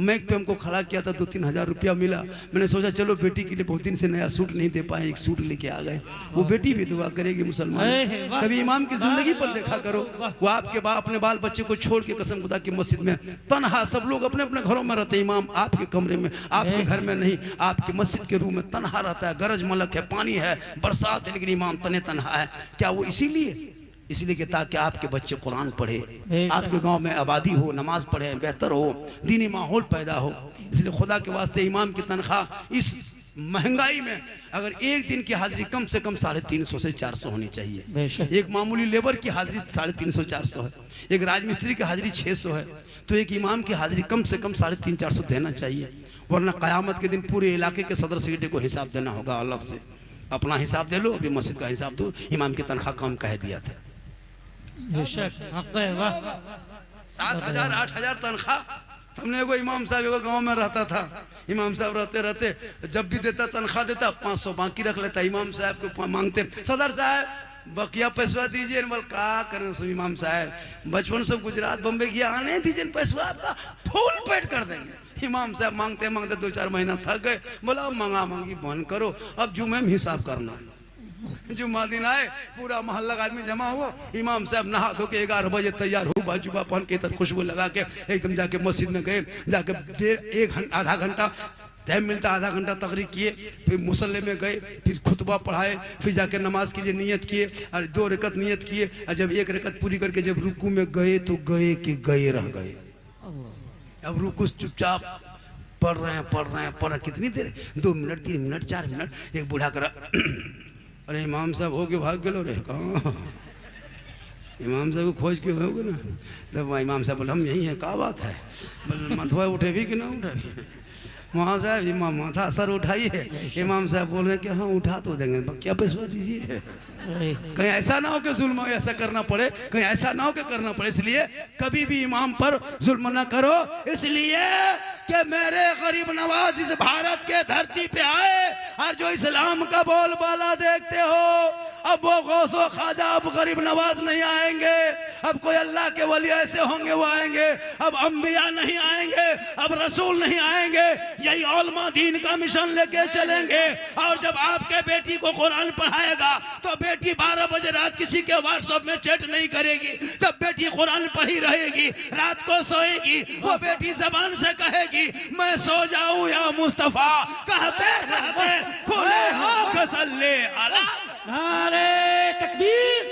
Mac पे हमको खड़ा किया था, 2-3 हज़ार रुपया मिला। मैंने सोचा चलो बेटी के लिए बहुत दिन से नया सूट नहीं दे पाए, एक सूट लेके आ गए। वो बेटी भी दुआ करेगी मुसलमान। कभी इमाम की जिंदगी पर देखा करो, वो आपके अपने बाल बच्चे को छोड़ के कसम खुदा की मस्जिद में तन्हा, सब लोग अपने अपने घरों में रहते हैं, इमाम आपके कमरे में, आपके घर में नहीं, आपके मस्जिद के रूम में तन्हा रहता है। गरज मलक है, पानी है, बरसात है, लेकिन इमाम तने तन्हा है। क्या वो इसलिए कि ताकि आपके बच्चे कुरान पढ़े, आपके गांव में आबादी हो, नमाज पढ़े, बेहतर हो, दीनी माहौल पैदा हो। इसलिए खुदा के वास्ते इमाम की तनख्वाह इस महंगाई में अगर एक दिन की हाजिरी कम से कम 350 से 400 होनी चाहिए। एक मामूली लेबर की हाजिरी 350-400 है, एक राजमिस्त्री की हाजिरी 600 है, तो एक इमाम की हाजिरी कम से कम 350-400 देना चाहिए। वरना क़यामत के दिन पूरे इलाके के सदर सेक्रेटरी को हिसाब देना होगा अलग से। अपना हिसाब दे लो, अपनी मस्जिद का हिसाब दो, इमाम की तनख्वाह कम कह दिया था। 7,000-8,000 तनख्वाह। हमने एगो इमाम साहब एगो गांव में रहता था, इमाम साहब रहते रहते जब भी देता तनख्वाह देता 500 बाकी रख लेता। इमाम साहब को मांगते सदर साहब बकिया पैसा दीजिए, बोल का करें सब इमाम साहब, बचपन से गुजरात बम्बे किया, आने दीजिए पैसा आपका फुल पेट कर देंगे। इमाम साहब मांगते मांगते 2-4 महीना थक गए, बोला अब मांगी बंद करो, अब जुमे में हिसाब करना। जुम्मा दिन आए, पूरा मोहल्ला का आदमी जमा हुआ, इमाम साहब नहा धो के 11 बजे तैयार हो, बाजुबा पहन के इधर खुशबू लगा के एकदम जाके मस्जिद में गए। जाके आधा घंटा टाइम मिलता, आधा घंटा तकरीर किए, फिर मुसल्ले में गए, फिर खुतबा पढ़ाए, फिर जाके नमाज के लिए नियत किए और 2 रकत नियत किए। और जब 1 रकत पूरी करके जब रुकू में गए तो गए रह गए। अब रुकू चुपचाप पढ़ रहे कितनी देर, 2 मिनट 3 मिनट 4 मिनट। एक बूढ़ा करा अरे इमाम साहब हो के भाग गए रे, कहाँ इमाम साहब को खोज के हो गए ना। तब वहाँ इमाम साहब बोले हम यही है, क्या बात है, बोले मथुआ उठे भी कि ना उठे भी। वहाँ साहब इमाम माथा सर उठाइए, इमाम साहब बोल रहे हैं कि हाँ उठा तो देंगे, क्या पैसा दीजिए। कहीं ऐसा ना हो कि जुल्म ऐसा करना पड़े, कहीं ऐसा ना हो कि करना पड़े। इसलिए कभी भी इमाम पर जुल्म ना करो, इसलिए कि मेरे गरीब नवाज इस भारत के धरती पे आए और जो इस्लाम का बोलबाला देखते हो, अब वो गौसो ख्वाजा अब गरीब नवाज नहीं आएंगे, अब कोई अल्लाह के वली ऐसे होंगे वो आएंगे, अब अंबिया नहीं आएंगे, अब रसूल नहीं आएंगे, यही उलमा दीन का मिशन लेके चलेंगे। और जब आपके बेटी को कुरान पढ़ाएगा तो बेटी 12 बजे रात किसी के व्हाट्सएप में चैट नहीं करेगी। जब बेटी कुरान पढ़ी रहेगी, रात को सोएगी, वो बेटी जबान से कहेगी मैं सो जाऊं या मुस्तफा, कहते खुले हो सल्ले अला। नारे तकबीर,